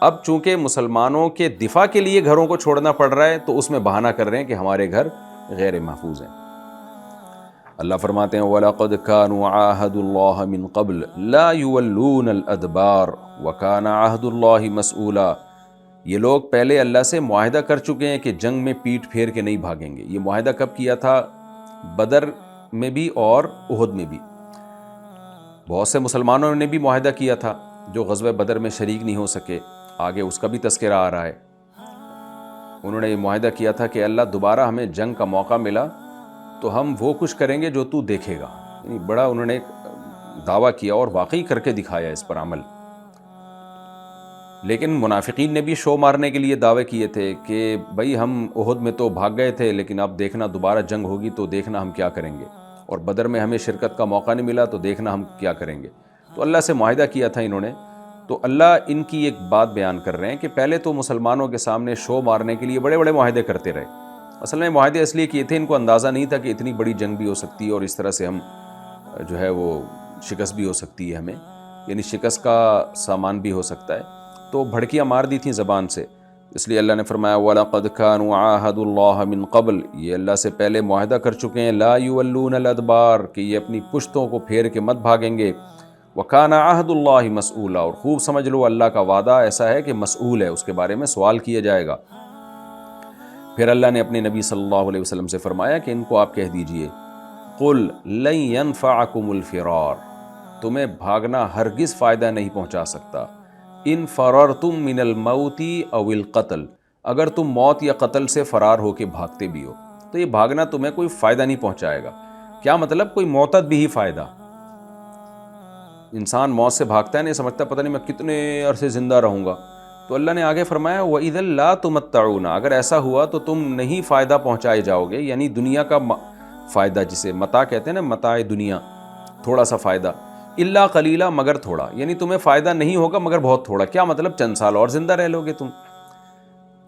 اب چونکہ مسلمانوں کے دفاع کے لیے گھروں کو چھوڑنا پڑ رہا ہے تو اس میں بہانہ کر رہے ہیں کہ ہمارے گھر غیر محفوظ ہیں۔ اللہ فرماتے ہیں وَلَقَدْ كَانُوا عَاهَدُوا اللَّهَ مِن قَبْلُ لَا يُوَلُّونَ الْأَدْبَارَ وَكَانَ عَهْدُ اللَّهِ مَسْئُولًا۔ یہ لوگ پہلے اللہ سے معاہدہ کر چکے ہیں کہ جنگ میں پیٹ پھیر کے نہیں بھاگیں گے۔ یہ معاہدہ کب کیا تھا؟ بدر میں بھی اور احد میں بھی۔ بہت سے مسلمانوں نے بھی معاہدہ کیا تھا جو غزوہ بدر میں شریک نہیں ہو سکے، آگے اس کا بھی تذکرہ آ رہا ہے۔ انہوں نے یہ معاہدہ کیا تھا کہ اللہ دوبارہ ہمیں جنگ کا موقع ملا تو ہم وہ کچھ کریں گے جو تو دیکھے گا۔ یعنی بڑا انہوں نے دعویٰ کیا اور واقعی کر کے دکھایا اس پر عمل۔ لیکن منافقین نے بھی شو مارنے کے لیے دعوے کیے تھے کہ بھئی ہم احد میں تو بھاگ گئے تھے، لیکن اب دیکھنا دوبارہ جنگ ہوگی تو دیکھنا ہم کیا کریں گے، اور بدر میں ہمیں شرکت کا موقع نہیں ملا تو دیکھنا ہم کیا کریں گے۔ تو اللہ سے معاہدہ کیا تھا انہوں نے۔ تو اللہ ان کی ایک بات بیان کر رہے ہیں کہ پہلے تو مسلمانوں کے سامنے شو مارنے کے لیے بڑے بڑے معاہدے کرتے رہے۔ اصل میں معاہدے اس لیے کیے تھے، ان کو اندازہ نہیں تھا کہ اتنی بڑی جنگ بھی ہو سکتی ہے اور اس طرح سے ہم جو ہے وہ شکست بھی ہو سکتی ہے ہمیں، یعنی شکست کا سامان بھی ہو سکتا ہے۔ تو بھڑکیاں مار دی تھیں زبان سے، اس لیے اللہ نے فرمایا وَلَقَدْ كَانُوا عَاهَدُوا اللَّهَ مِن قَبْلُ، یہ اللہ سے پہلے معاہدہ کر چکے ہیں، لَا يُوَلُّونَ الْأَدْبَارَ، کہ یہ اپنی پشتوں کو پھیر کے مت بھاگیں گے، وَكَانَ عَهْدُ اللَّهِ مَسْئُولًا، اور خوب سمجھ لو اللہ کا وعدہ ایسا ہے کہ مسئول ہے، اس کے بارے میں سوال کیا جائے گا۔ پھر اللہ نے اپنے نبی صلی اللہ علیہ وسلم سے فرمایا کہ ان کو آپ کہہ دیجئے قُلْ لَن يَنفَعَكُمُ الْفِرَارُ، تمہیں بھاگنا ہرگز فائدہ نہیں پہنچا سکتا، ان فررتم من الموت او القتل، اگر تم موت یا قتل سے فرار ہو کے بھاگتے بھی ہو تو یہ بھاگنا تمہیں کوئی فائدہ نہیں پہنچائے گا۔ کیا مطلب؟ کوئی معتد بھی ہی فائدہ۔ انسان موت سے بھاگتا ہے، نہیں سمجھتا پتہ نہیں میں کتنے عرصے زندہ رہوں گا، تو اللہ نے آگے فرمایا وَإِذًا لَا تُمَتَّعُونَ، اگر ایسا ہوا تو تم نہیں فائدہ پہنچائے جاؤ گے، یعنی دنیا کا فائدہ، جسے متاع کہتے ہیں نا، متاع دنیا، تھوڑا سا فائدہ، الا قلیلا، مگر تھوڑا، یعنی تمہیں فائدہ نہیں ہوگا مگر بہت تھوڑا۔ کیا مطلب؟ چند سال اور زندہ رہ لو گے تم،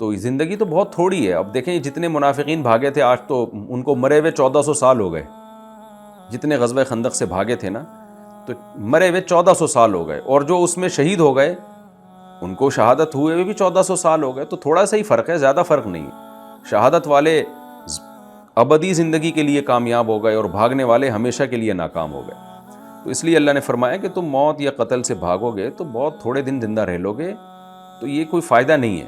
تو زندگی تو بہت تھوڑی ہے۔ اب دیکھیں جتنے منافقین بھاگے تھے، آج تو ان کو مرے ہوئے 1400 سال ہو گئے، جتنے غزوہ خندق سے بھاگے تھے نا، تو مرے ہوئے 1400 سال ہو گئے، اور جو اس میں شہید ہو گئے ان کو شہادت ہوئے ہوئے بھی 1400 سال ہو گئے، تو تھوڑا سا ہی فرق ہے، زیادہ فرق نہیں ہے۔ شہادت والے ابدی زندگی کے لیے کامیاب ہو گئے اور بھاگنے والے ہمیشہ کے لیے ناکام ہو گئے۔ تو اس لیے اللہ نے فرمایا کہ تم موت یا قتل سے بھاگو گے تو بہت تھوڑے دن زندہ رہ لو گے، تو یہ کوئی فائدہ نہیں ہے۔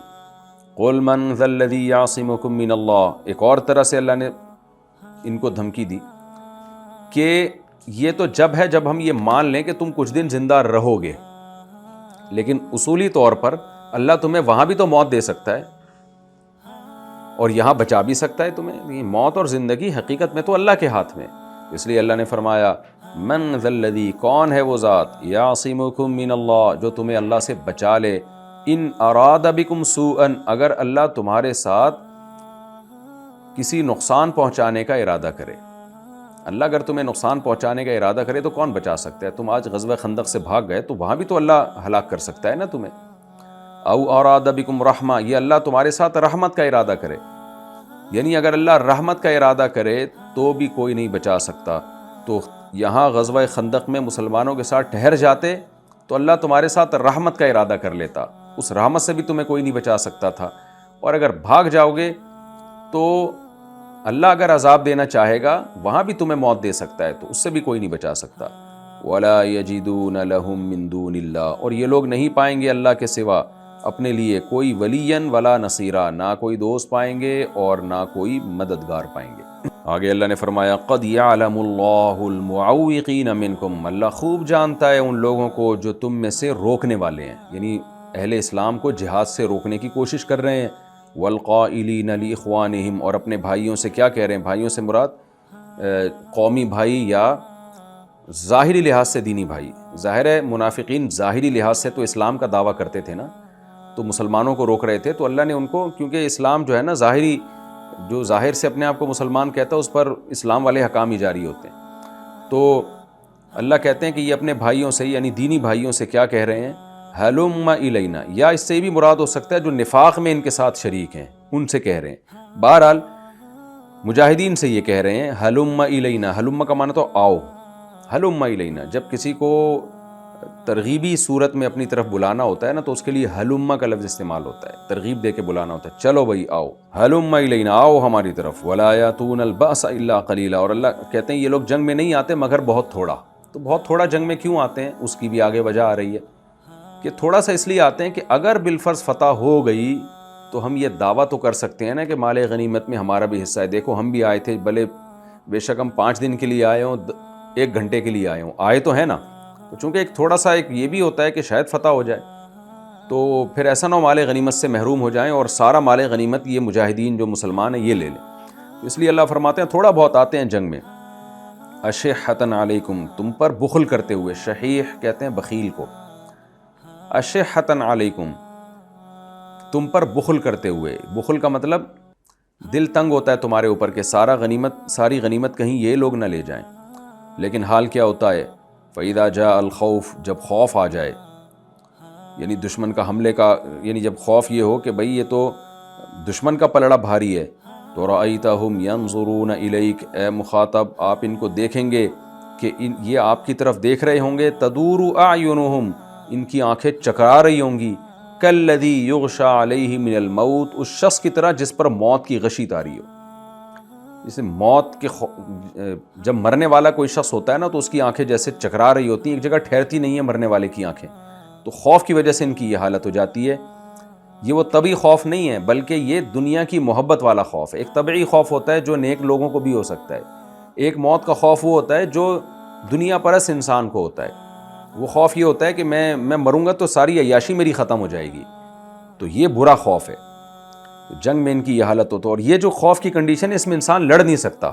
قُلْ مَنْ ذَا الَّذِي يَعْصِمُكُم مِّنَ اللَّهِ، ایک اور طرح سے اللہ نے ان کو دھمکی دی کہ یہ تو جب ہے جب ہم یہ مان لیں کہ تم کچھ دن زندہ رہو گے، لیکن اصولی طور پر اللہ تمہیں وہاں بھی تو موت دے سکتا ہے اور یہاں بچا بھی سکتا ہے تمہیں۔ یہ موت اور زندگی حقیقت میں تو اللہ کے ہاتھ میں، اس لیے اللہ نے فرمایا من ذا الذی، کون ہے وہ ذات، یعصمکم من اللہ، جو تمہیں اللہ سے بچا لے، ان اراد بکم سوءا، اگر اللہ تمہارے ساتھ کسی نقصان پہنچانے کا ارادہ کرے۔ اللہ اگر تمہیں نقصان پہنچانے کا ارادہ کرے تو کون بچا سکتا ہے؟ تم آج غزوہ خندق سے بھاگ گئے تو وہاں بھی تو اللہ ہلاک کر سکتا ہے نا تمہیں۔ او اراد بکم رحمہ، یہ اللہ تمہارے ساتھ رحمت کا ارادہ کرے، یعنی اگر اللہ رحمت کا ارادہ کرے تو بھی کوئی نہیں بچا سکتا۔ تو یہاں غزوہ خندق میں مسلمانوں کے ساتھ ٹھہر جاتے تو اللہ تمہارے ساتھ رحمت کا ارادہ کر لیتا، اس رحمت سے بھی تمہیں کوئی نہیں بچا سکتا تھا۔ اور اگر بھاگ جاؤ گے تو اللہ اگر عذاب دینا چاہے گا وہاں بھی تمہیں موت دے سکتا ہے، تو اس سے بھی کوئی نہیں بچا سکتا۔ وَلَا يَجِدُونَ لَهُم مِّن دُونِ اللَّهِ، اور یہ لوگ نہیں پائیں گے اللہ کے سوا اپنے لیے کوئی ولیًا ولا نصیرا، نہ کوئی دوست پائیں گے اور نہ کوئی مددگار پائیں گے۔ آگے اللہ نے فرمایا قد یعلم اللہ المعوقین منکم، اللہ خوب جانتا ہے ان لوگوں کو جو تم میں سے روکنے والے ہیں، یعنی اہل اسلام کو جہاد سے روکنے کی کوشش کر رہے ہیں۔ والقائلین لاخوانہم، اور اپنے بھائیوں سے کیا کہہ رہے ہیں؟ بھائیوں سے مراد قومی بھائی یا ظاہری لحاظ سے دینی بھائی۔ ظاہر ہے منافقین ظاہری لحاظ سے تو اسلام کا دعویٰ کرتے تھے نا، تو مسلمانوں کو روک رہے تھے، تو اللہ نے ان کو، کیونکہ اسلام جو ہے نا ظاہری، جو ظاہر سے اپنے آپ کو مسلمان کہتا ہے اس پر اسلام والے حکام ہی جاری ہوتے ہیں، تو اللہ کہتے ہیں کہ یہ اپنے بھائیوں سے یعنی دینی بھائیوں سے کیا کہہ رہے ہیں؟ ہلم الینا، یا اس سے بھی مراد ہو سکتا ہے جو نفاق میں ان کے ساتھ شریک ہیں ان سے کہہ رہے ہیں۔ بہرحال مجاہدین سے یہ کہہ رہے ہیں ہلم الینا، ہلم کا معنی تو آؤ، ہلم الینا، جب کسی کو ترغیبی صورت میں اپنی طرف بلانا ہوتا ہے نا، تو اس کے لیے ہلم کا لفظ استعمال ہوتا ہے، ترغیب دے کے بلانا ہوتا ہے، چلو بھائی آؤ، ہلم الینا، آؤ ہماری طرف، ولا یاتون البأس الا قلیلا، اور اللہ کہتے ہیں یہ لوگ جنگ میں نہیں آتے مگر بہت تھوڑا. تو بہت تھوڑا جنگ میں کیوں آتے ہیں، اس کی بھی آگے وجہ آ رہی ہے کہ تھوڑا سا اس لیے آتے ہیں کہ اگر بالفرض فتح ہو گئی تو ہم یہ دعویٰ تو کر سکتے ہیں نا کہ مال غنیمت میں ہمارا بھی حصہ ہے، دیکھو ہم بھی آئے تھے، بھلے بے شک ہم 5 دن کے لیے آئے ہوں، 1 گھنٹے کے لیے آئے ہوں، آئے تو ہے نا. تو چونکہ ایک تھوڑا سا ایک یہ بھی ہوتا ہے کہ شاید فتح ہو جائے، تو پھر ایسا نہ ہو مال غنیمت سے محروم ہو جائیں اور سارا مال غنیمت یہ مجاہدین جو مسلمان ہیں یہ لے لیں. تو اس لیے اللہ فرماتے ہیں تھوڑا بہت آتے ہیں جنگ میں. اشحۃ علیکم، تم پر بخل کرتے ہوئے، شحیح کہتے ہیں بخیل کو، اشحۃ علیکم، تم پر بخل کرتے ہوئے. بخل کا مطلب دل تنگ ہوتا ہے تمہارے اوپر کہ ساری غنیمت کہیں یہ لوگ نہ لے جائیں. لیکن حال کیا ہوتا ہے، فَإِذَا جَاءَ الْخَوْفُ، جب خوف آ جائے، یعنی دشمن کا حملے کا، یعنی جب خوف یہ ہو کہ بھئی یہ تو دشمن کا پلڑا بھاری ہے، تو رَأَيْتَهُمْ يَنظُرُونَ إِلَيْكَ، اے مخاطب آپ ان کو دیکھیں گے کہ یہ آپ کی طرف دیکھ رہے ہوں گے، تَدُورُ أَعْيُنُهُمْ، ان کی آنکھیں چکرا رہی ہوں گی، كَالَّذِي يُغْشَى عَلَيْهِ مِنَ الْمَوْتِ، اس شخص کی طرح جس پر موت کی غشی طاری ہو. جیسے موت کے جب مرنے والا کوئی شخص ہوتا ہے نا تو اس کی آنکھیں جیسے چکرا رہی ہوتی ہیں، ایک جگہ ٹھہرتی نہیں ہیں مرنے والے کی آنکھیں، تو خوف کی وجہ سے ان کی یہ حالت ہو جاتی ہے. یہ وہ طبعی خوف نہیں ہے بلکہ یہ دنیا کی محبت والا خوف ہے. ایک طبعی خوف ہوتا ہے جو نیک لوگوں کو بھی ہو سکتا ہے، ایک موت کا خوف وہ ہوتا ہے جو دنیا پرست انسان کو ہوتا ہے. وہ خوف یہ ہوتا ہے کہ میں مروں گا تو ساری عیاشی میری ختم ہو جائے گی، تو یہ برا خوف ہے. جنگ میں ان کی یہ حالت ہوتا ہے، اور یہ جو خوف کی کنڈیشن ہے اس میں انسان لڑ نہیں سکتا،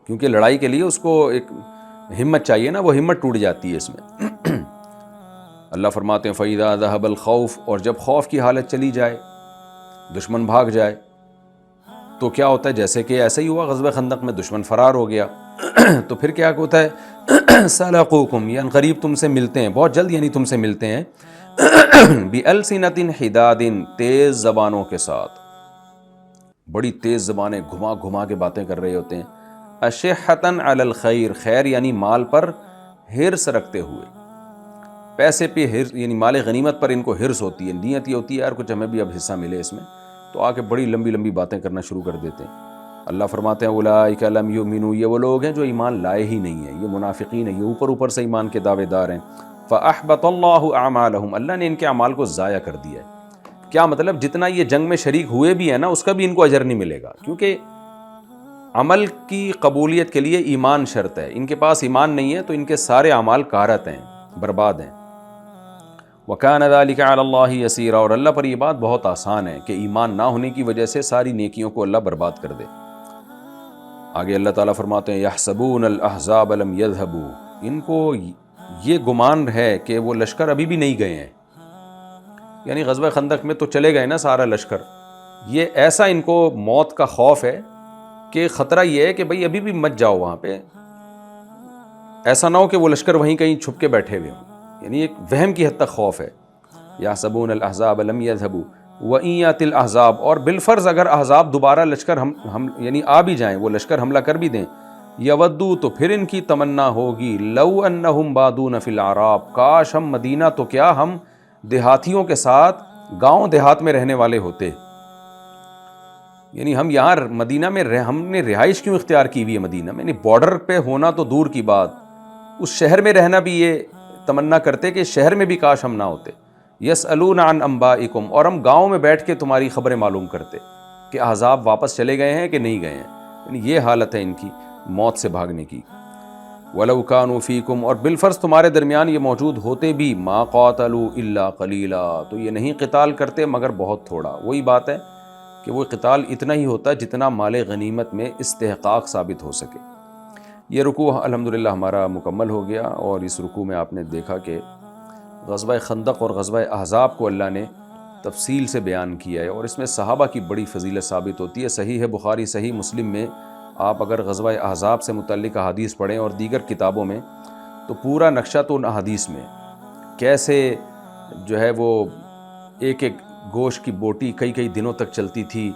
کیونکہ لڑائی کے لیے اس کو ایک ہمت چاہیے نا، وہ ہمت ٹوٹ جاتی ہے اس میں. اللہ فرماتے ہیں فَإِذَا ذَهَبَ الْخَوْفُ، اور جب خوف کی حالت چلی جائے، دشمن بھاگ جائے، تو کیا ہوتا ہے، جیسے کہ ایسا ہی ہوا غزوہ خندق میں، دشمن فرار ہو گیا تو پھر کیا ہوتا ہے، سَلَقُوكُمْ، یعنی قریب تم سے ملتے ہیں، بہت جلد یعنی تم سے ملتے ہیں، بِأَلْسِنَةٍ حِدَادٍ، تیز زبانوں کے ساتھ، بڑی تیز زبانیں گھما گھما کے باتیں کر رہے ہوتے ہیں. اشحۃ علی الخیر، خیر یعنی مال پر حرص رکھتے ہوئے، پیسے پہ حرص، یعنی مال غنیمت پر ان کو حرص ہوتی ہے، نیت یہ ہوتی ہے یار کچھ ہمیں بھی اب حصہ ملے اس میں، تو آ کے بڑی لمبی لمبی باتیں کرنا شروع کر دیتے ہیں. اللہ فرماتے ہیں اولئک لم یؤمنوا، یہ وہ لوگ ہیں جو ایمان لائے ہی نہیں ہیں، یہ منافقین ہیں، یہ اوپر سے ایمان کے دعوے دار ہیں. فاحبط اللہ اعمالهم، اللہ نے ان کے اعمال کو ضائع کر دیا ہے. کیا مطلب، جتنا یہ جنگ میں شریک ہوئے بھی ہیں نا اس کا بھی ان کو اجر نہیں ملے گا، کیونکہ عمل کی قبولیت کے لیے ایمان شرط ہے. ان کے پاس ایمان نہیں ہے تو ان کے سارے اعمال کارت ہیں، برباد ہیں. وَكَانَ ذَلِكَ عَلَى اللَّهِ يَسِيرًا، اور اللہ پر یہ بات بہت آسان ہے کہ ایمان نہ ہونے کی وجہ سے ساری نیکیوں کو اللہ برباد کر دے. آگے اللہ تعالیٰ فرماتے ہیں يَحْسَبُونَ الْأَحْزَابَ لَمْ يَذْهَبُوا، ان کو یہ گمان ہے کہ وہ لشکر ابھی بھی نہیں گئے ہیں، یعنی غزوہ خندق میں تو چلے گئے نا سارا لشکر، یہ ایسا ان کو موت کا خوف ہے کہ خطرہ یہ ہے کہ بھئی ابھی بھی مت جاؤ وہاں پہ، ایسا نہ ہو کہ وہ لشکر وہیں کہیں چھپ کے بیٹھے ہوئے ہوں، یعنی ایک وہم کی حد تک خوف ہے. یحسبون الاحزاب لم یذهبوا وان یات الاحزاب، اور بالفرض اگر احزاب دوبارہ لشکر ہم یعنی آ بھی جائیں، وہ لشکر حملہ کر بھی دیں، یودو، تو پھر ان کی تمنا ہوگی، لو انہم بادون فی الاعراب، کاش ہم مدینہ تو کیا ہم دیہاتیوں کے ساتھ گاؤں دیہات میں رہنے والے ہوتے، یعنی ہم یہاں مدینہ میں ہم نے رہائش کیوں اختیار کی ہوئی ہے مدینہ میں، یعنی بارڈر پہ ہونا تو دور کی بات، اس شہر میں رہنا بھی یہ تمنا کرتے کہ شہر میں بھی کاش ہم نہ ہوتے. یسألون عن انبائکم، اور ہم گاؤں میں بیٹھ کے تمہاری خبریں معلوم کرتے کہ احزاب واپس چلے گئے ہیں کہ نہیں گئے ہیں، یعنی یہ حالت ہے ان کی موت سے بھاگنے کی. وَلَوْ كَانُوا فِيكُمْ، اور بالفرض تمہارے درمیان یہ موجود ہوتے بھی، مَا قَاتَلُوا إِلَّا قَلِيلًا، تو یہ نہیں قتال کرتے مگر بہت تھوڑا. وہی بات ہے کہ وہ قتال اتنا ہی ہوتا جتنا مال غنیمت میں استحقاق ثابت ہو سکے. یہ رکوع الحمدللہ ہمارا مکمل ہو گیا، اور اس رکوع میں آپ نے دیکھا کہ غزوہ خندق اور غزوہ احزاب کو اللہ نے تفصیل سے بیان کیا ہے، اور اس میں صحابہ کی بڑی فضیلت ثابت ہوتی ہے. صحیح بخاری، صحیح مسلم میں آپ اگر غزوہ احزاب سے متعلق احادیث پڑھیں اور دیگر کتابوں میں، تو پورا نقشہ تو ان احادیث میں کیسے جو ہے وہ ایک ایک گوشت کی بوٹی کئی کئی دنوں تک چلتی تھی،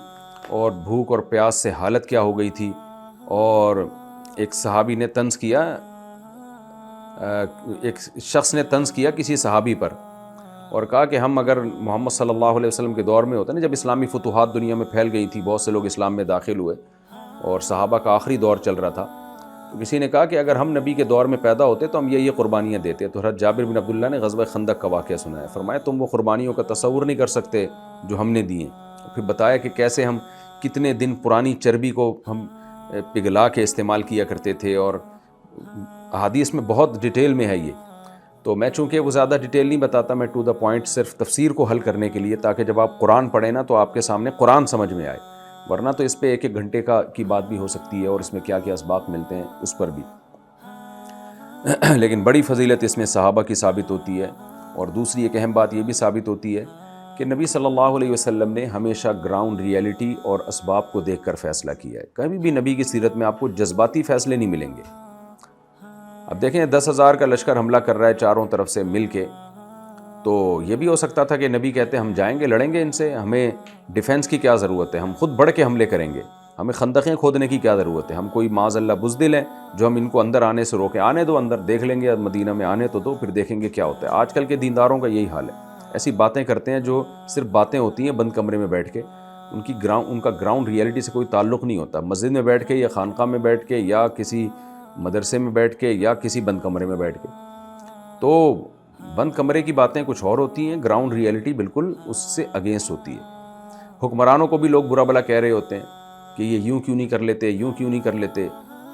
اور بھوک اور پیاس سے حالت کیا ہو گئی تھی. اور ایک صحابی نے طنز کیا ایک شخص نے طنز کیا کسی صحابی پر اور کہا کہ ہم اگر محمد صلی اللہ علیہ وسلم کے دور میں ہوتے نا، جب اسلامی فتوحات دنیا میں پھیل گئی تھی، بہت سے لوگ اسلام میں داخل ہوئے اور صحابہ کا آخری دور چل رہا تھا، تو کسی نے کہا کہ اگر ہم نبی کے دور میں پیدا ہوتے تو ہم یہ قربانیاں دیتے. تو حضرت جابر بن عبداللہ نے غزوہ خندق کا واقعہ سنایا. فرمایا تم وہ قربانیوں کا تصور نہیں کر سکتے جو ہم نے دیے. پھر بتایا کہ کیسے ہم کتنے دن پرانی چربی کو ہم پگھلا کے استعمال کیا کرتے تھے، اور احادیث میں بہت ڈیٹیل میں ہے یہ. تو میں چونکہ وہ زیادہ ڈیٹیل نہیں بتاتا، میں ٹو دا پوائنٹ صرف تفسیر کو حل کرنے کے لیے، تاکہ جب آپ قرآن پڑھیں نا تو آپ کے سامنے قرآن سمجھ میں آئے، ورنہ تو اس پہ ایک گھنٹے کی بات بھی ہو سکتی ہے اور اس میں کیا کیا اسباق ملتے ہیں اس پر بھی. لیکن بڑی فضیلت اس میں صحابہ کی ثابت ہوتی ہے. اور دوسری ایک اہم بات یہ بھی ثابت ہوتی ہے کہ نبی صلی اللہ علیہ وسلم نے ہمیشہ گراؤنڈ ریئلٹی اور اسباب کو دیکھ کر فیصلہ کیا ہے. کبھی بھی نبی کی سیرت میں آپ کو جذباتی فیصلے نہیں ملیں گے. اب دیکھیں 10,000 کا لشکر حملہ کر رہا ہے چاروں طرف سے مل کے، تو یہ بھی ہو سکتا تھا کہ نبی کہتے ہم جائیں گے لڑیں گے ان سے، ہمیں ڈیفنس کی کیا ضرورت ہے، ہم خود بڑھ کے حملے کریں گے، ہمیں خندقیں کھودنے کی کیا ضرورت ہے، ہم کوئی معاذ اللہ بزدل ہیں جو ہم ان کو اندر آنے سے روکیں. آنے دو اندر، دیکھ لیں گے مدینہ میں آنے تو دو، پھر دیکھیں گے کیا ہوتا ہے. آج کل کے دینداروں کا یہی حال ہے، ایسی باتیں کرتے ہیں جو صرف باتیں ہوتی ہیں بند کمرے میں بیٹھ کے، ان کا گراؤنڈ ریئلٹی سے کوئی تعلق نہیں ہوتا. مسجد میں بیٹھ کے یا خانقاہ میں بیٹھ کے یا کسی مدرسے میں بیٹھ کے یا کسی بند کمرے میں بیٹھ کے، تو بند کمرے کی باتیں کچھ اور ہوتی ہیں، گراؤنڈ ریئلٹی بالکل اس سے اگینسٹ ہوتی ہے. حکمرانوں کو بھی لوگ برا بلا کہہ رہے ہوتے ہیں کہ یہ یوں کیوں نہیں کر لیتے، یوں کیوں نہیں کر لیتے.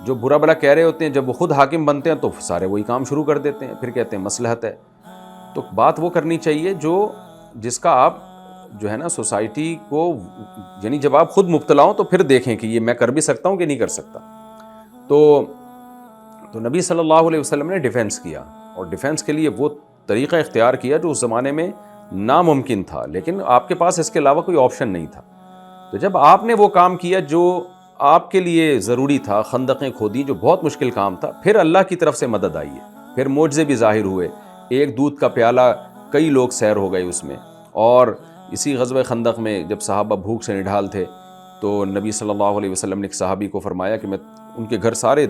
جو برا بلا کہہ رہے ہوتے ہیں جب وہ خود حاکم بنتے ہیں تو سارے وہی کام شروع کر دیتے ہیں، پھر کہتے ہیں مصلحت ہے. تو بات وہ کرنی چاہیے جس کا آپ جو ہے نا سوسائٹی کو، یعنی جب آپ خود مبتلا ہوں تو پھر دیکھیں کہ یہ میں کر بھی سکتا ہوں کہ نہیں کر سکتا. تو نبی صلی اللہ علیہ وسلم نے ڈیفنس کیا، اور ڈیفنس کے لیے وہ طریقہ اختیار کیا جو اس زمانے میں ناممکن تھا، لیکن آپ کے پاس اس کے علاوہ کوئی آپشن نہیں تھا. تو جب آپ نے وہ کام کیا جو آپ کے لیے ضروری تھا، خندقیں کھودی جو بہت مشکل کام تھا، پھر اللہ کی طرف سے مدد آئی ہے، پھر معجزے بھی ظاہر ہوئے. ایک دودھ کا پیالہ کئی لوگ سیر ہو گئے اس میں. اور اسی غزوہ خندق میں جب صحابہ بھوک سے نڈھال تھے تو نبی صلی اللہ علیہ وسلم نے ایک صحابی کو فرمایا کہ میں ان کے گھر سارے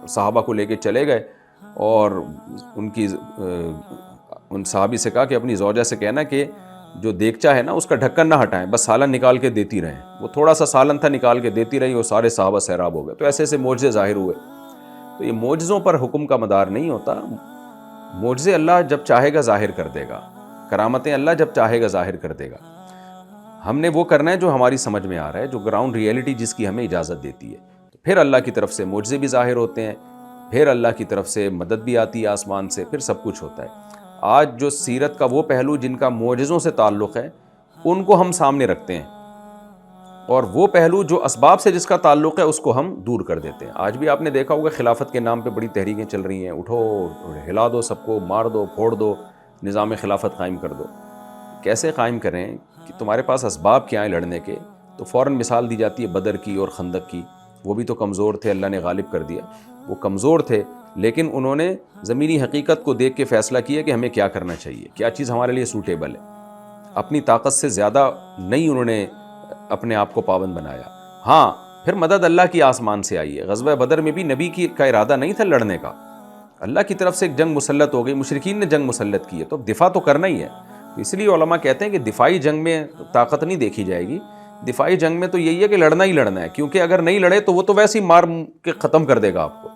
صحابہ کو لے کے چلے گئے، اور ان صحابی سے کہا کہ اپنی زوجہ سے کہنا کہ جو دیگچہ ہے نا اس کا ڈھکن نہ ہٹائیں، بس سالن نکال کے دیتی رہیں. وہ تھوڑا سا سالن تھا، نکال کے دیتی رہی اور سارے صحابہ سیراب ہو گئے. تو ایسے ایسے معجزے ظاہر ہوئے. تو یہ معجزوں پر حکم کا مدار نہیں ہوتا. معجزے اللہ جب چاہے گا ظاہر کر دے گا، کرامتیں اللہ جب چاہے گا ظاہر کر دے گا. ہم نے وہ کرنا ہے جو ہماری سمجھ میں آ رہا ہے، جو گراؤنڈ ریئلٹی جس کی ہمیں اجازت دیتی ہے. پھر اللہ کی طرف سے معجزے بھی ظاہر ہوتے ہیں، پھر اللہ کی طرف سے مدد بھی آتی ہے آسمان سے، پھر سب کچھ ہوتا ہے. آج جو سیرت کا وہ پہلو جن کا معجزوں سے تعلق ہے ان کو ہم سامنے رکھتے ہیں، اور وہ پہلو جو اسباب سے جس کا تعلق ہے اس کو ہم دور کر دیتے ہیں. آج بھی آپ نے دیکھا ہوگا خلافت کے نام پہ بڑی تحریکیں چل رہی ہیں، اٹھو ہلا دو سب کو، مار دو پھوڑ دو، نظام خلافت قائم کر دو. کیسے قائم کریں کہ تمہارے پاس اسباب کیا ہیں لڑنے کے؟ تو فوراً مثال دی جاتی ہے بدر کی اور خندق کی. وہ بھی تو کمزور تھے، اللہ نے غالب کر دیا. وہ کمزور تھے لیکن انہوں نے زمینی حقیقت کو دیکھ کے فیصلہ کیا کہ ہمیں کیا کرنا چاہیے، کیا چیز ہمارے لیے سوٹیبل ہے. اپنی طاقت سے زیادہ نہیں انہوں نے اپنے آپ کو پابند بنایا. ہاں پھر مدد اللہ کی آسمان سے آئی ہے. غزوہ بدر میں بھی نبی کا ارادہ نہیں تھا لڑنے کا، اللہ کی طرف سے ایک جنگ مسلط ہو گئی، مشرکین نے جنگ مسلط کی ہے، تو دفاع تو کرنا ہی ہے. اس لیے علماء کہتے ہیں کہ دفاعی جنگ میں طاقت نہیں دیکھی جائے گی، دفاعی جنگ میں تو یہی ہے کہ لڑنا ہی لڑنا ہے، کیونکہ اگر نہیں لڑے تو وہ تو ویسے ہی مار کے ختم کر دے گا آپ کو.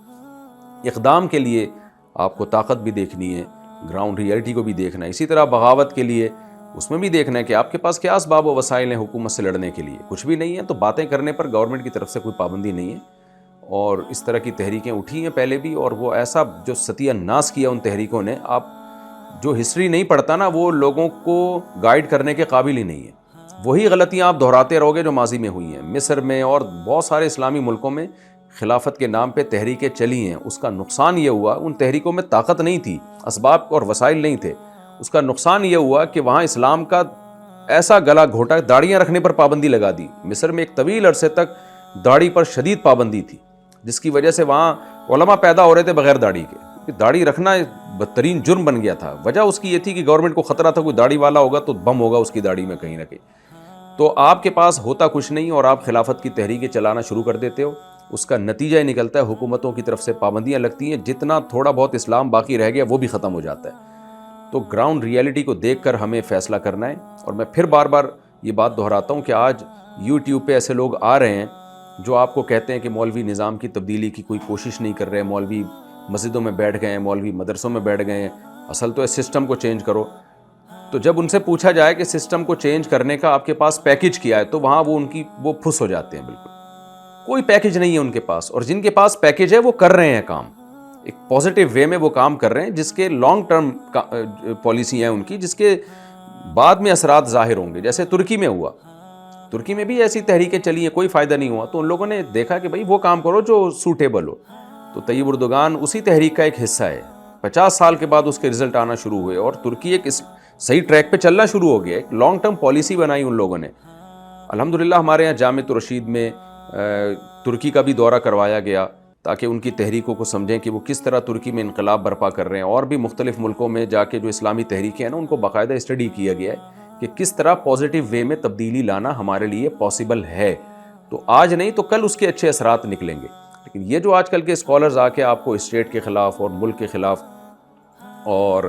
اقدام کے لیے آپ کو طاقت بھی دیکھنی ہے، گراؤنڈ ریئلٹی کو بھی دیکھنا ہے. اسی طرح بغاوت کے لیے اس میں بھی دیکھنا ہے کہ آپ کے پاس کیا اسباب و وسائل ہیں حکومت سے لڑنے کے لیے. کچھ بھی نہیں ہے تو باتیں کرنے پر گورنمنٹ کی طرف سے کوئی پابندی نہیں ہے. اور اس طرح کی تحریکیں اٹھی ہیں پہلے بھی، اور وہ ایسا جو ستیہ ناس کیا ان تحریکوں نے، آپ جو ہسٹری نہیں پڑھتا نا وہ لوگوں کو گائیڈ کرنے کے قابل ہی نہیں ہے. وہی غلطیاں آپ دہراتے رہو گے جو ماضی میں ہوئی ہیں. مصر میں اور بہت سارے اسلامی ملکوں میں خلافت کے نام پہ تحریکیں چلی ہیں. اس کا نقصان یہ ہوا، ان تحریکوں میں طاقت نہیں تھی، اسباب اور وسائل نہیں تھے. اس کا نقصان یہ ہوا کہ وہاں اسلام کا ایسا گلا گھوٹا، داڑیاں رکھنے پر پابندی لگا دی. مصر میں ایک طویل عرصے تک داڑھی پر شدید پابندی تھی، جس کی وجہ سے وہاں علماء پیدا ہو رہے تھے بغیر داڑھی کے. داڑھی رکھنا بدترین جرم بن گیا تھا. وجہ اس کی یہ تھی کہ گورنمنٹ کو خطرہ تھا کوئی داڑھی والا ہوگا تو بم ہوگا اس کی داڑھی میں کہیں نہ کہیں. تو آپ کے پاس ہوتا کچھ نہیں اور آپ خلافت کی تحریکیں چلانا شروع کر دیتے ہو. اس کا نتیجہ ہی نکلتا ہے حکومتوں کی طرف سے پابندیاں لگتی ہیں، جتنا تھوڑا بہت اسلام باقی رہ گیا وہ بھی ختم ہو جاتا ہے۔ تو گراؤنڈ ریئلٹی کو دیکھ کر ہمیں فیصلہ کرنا ہے۔ اور میں پھر بار بار یہ بات دہراتا ہوں کہ آج یوٹیوب پہ ایسے لوگ آ رہے ہیں جو آپ کو کہتے ہیں کہ مولوی نظام کی تبدیلی کی کوئی کوشش نہیں کر رہے، مولوی مسجدوں میں بیٹھ گئے ہیں، مولوی مدرسوں میں بیٹھ گئے ہیں، اصل تو اس سسٹم کو چینج کرو۔ تو جب ان سے پوچھا جائے کہ سسٹم کو چینج کرنے کا آپ کے پاس پیکج کیا ہے، تو وہاں وہ پھس ہو جاتے ہیں، بالکل کوئی پیکج نہیں ہے ان کے پاس۔ اور جن کے پاس پیکج ہے وہ کر رہے ہیں کام، ایک پازیٹیو وے میں وہ کام کر رہے ہیں، جس کے لانگ ٹرم پالیسی ہیں ان کی، جس کے بعد میں اثرات ظاہر ہوں گے۔ جیسے ترکی میں ہوا، ترکی میں بھی ایسی تحریکیں چلی ہیں، کوئی فائدہ نہیں ہوا، تو ان لوگوں نے دیکھا کہ بھائی وہ کام کرو جو سوٹیبل ہو۔ تو طیب اردوغان اسی تحریک کا ایک حصہ ہے، 50 سال کے بعد اس کے رزلٹ آنا شروع ہوئے اور ترکی ایک صحیح ٹریک پہ چلنا شروع ہو گیا۔ ایک لانگ ٹرم پالیسی بنائی ان لوگوں نے۔ الحمدللہ ہمارے یہاں جامعۃ الرشید میں ترکی کا بھی دورہ کروایا گیا تاکہ ان کی تحریکوں کو سمجھیں کہ وہ کس طرح ترکی میں انقلاب برپا کر رہے ہیں، اور بھی مختلف ملکوں میں جا کے جو اسلامی تحریکیں ہیں نا، ان کو باقاعدہ اسٹڈی کیا گیا ہے کہ کس طرح پازیٹیو وے میں تبدیلی لانا ہمارے لیے پاسبل ہے۔ تو آج نہیں تو کل اس کے اچھے اثرات نکلیں گے۔ لیکن یہ جو آج کل کے اسکالرز آ کے آپ کو اسٹیٹ کے خلاف اور ملک کے خلاف اور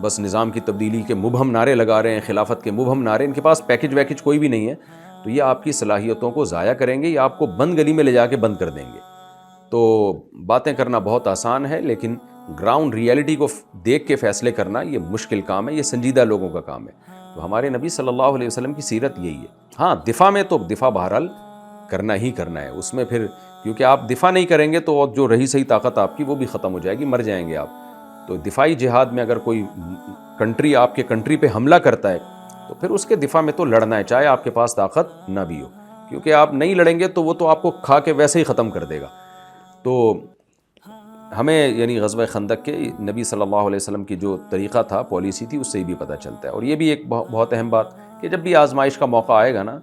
بس نظام کی تبدیلی کے مبہم نعرے لگا رہے ہیں، خلافت کے مبہم نعرے، ان کے پاس پیکج ویکج کوئی بھی نہیں ہے، تو یہ آپ کی صلاحیتوں کو ضائع کریں گے، یہ آپ کو بند گلی میں لے جا کے بند کر دیں گے۔ تو باتیں کرنا بہت آسان ہے، لیکن گراؤنڈ ریئلٹی کو دیکھ کے فیصلے کرنا یہ مشکل کام ہے، یہ سنجیدہ لوگوں کا کام ہے۔ تو ہمارے نبی صلی اللہ علیہ وسلم کی سیرت یہی ہے۔ ہاں، دفاع میں تو دفاع بہرحال کرنا ہی کرنا ہے، اس میں پھر کیونکہ آپ دفاع نہیں کریں گے تو جو رہی صحیح طاقت آپ کی وہ بھی ختم ہو جائے گی، مر جائیں گے آپ۔ تو دفاعی جہاد میں اگر کوئی کنٹری آپ کے کنٹری پہ حملہ کرتا ہے تو پھر اس کے دفاع میں تو لڑنا ہے، چاہے آپ کے پاس طاقت نہ بھی ہو، کیونکہ آپ نہیں لڑیں گے تو وہ تو آپ کو کھا کے ویسے ہی ختم کر دے گا۔ تو ہمیں یعنی غزوہ خندق کے نبی صلی اللہ علیہ وسلم کی جو طریقہ تھا، پالیسی تھی، اس سے بھی پتہ چلتا ہے۔ اور یہ بھی ایک بہت اہم بات کہ جب بھی آزمائش کا موقع آئے گا نا،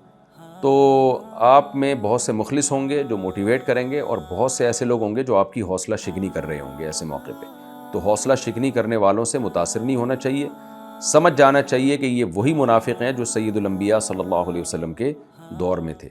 تو آپ میں بہت سے مخلص ہوں گے جو موٹیویٹ کریں گے، اور بہت سے ایسے لوگ ہوں گے جو آپ کی حوصلہ شکنی کر رہے ہوں گے ایسے موقع پہ۔ تو حوصلہ شکنی کرنے والوں سے متاثر نہیں ہونا چاہیے، سمجھ جانا چاہیے کہ یہ وہی منافق ہیں جو سید الانبیاء صلی اللہ علیہ وسلم کے دور میں تھے۔